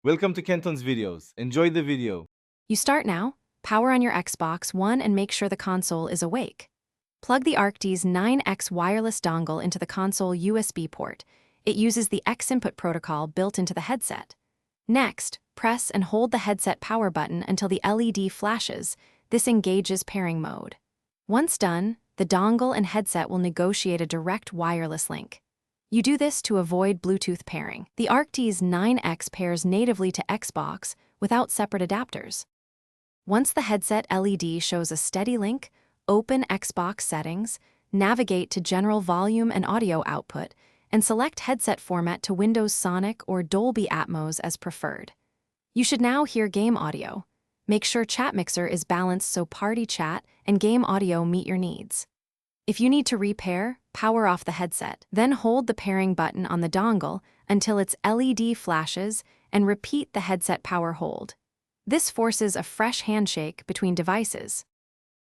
Welcome to Kenton's videos. Enjoy the video. You start now, power on your Xbox One and make sure the console is awake. Plug the Arctis 9X wireless dongle into the console USB port. It uses the X input protocol built into the headset. Next, press and hold the headset power button until the LED flashes. This engages pairing mode. Once done, the dongle and headset will negotiate a direct wireless link. You do this to avoid Bluetooth pairing. The Arctis 9X pairs natively to Xbox without separate adapters. Once the headset LED shows a steady link, open Xbox settings, navigate to general volume and audio output, and select headset format to Windows Sonic or Dolby Atmos as preferred. You should now hear game audio. Make sure chat mixer is balanced so party chat and game audio meet your needs. If you need to repair, power off the headset, then hold the pairing button on the dongle until its LED flashes and repeat the headset power hold. This forces a fresh handshake between devices.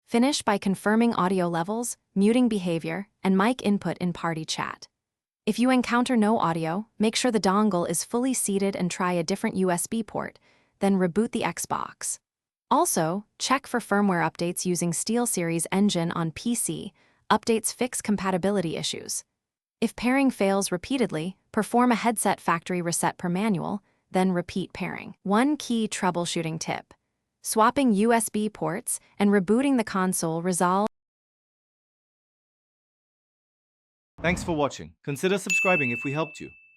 Finish by confirming audio levels, muting behavior, and mic input in party chat. If you encounter no audio, make sure the dongle is fully seated and try a different USB port, then reboot the Xbox. Also, check for firmware updates using SteelSeries engine on PC. Updates fix compatibility issues. If pairing fails repeatedly, perform a headset factory reset per manual, then repeat pairing. One key troubleshooting tip: swapping USB ports and rebooting the console resolve. Thanks for watching. Consider subscribing if we helped you.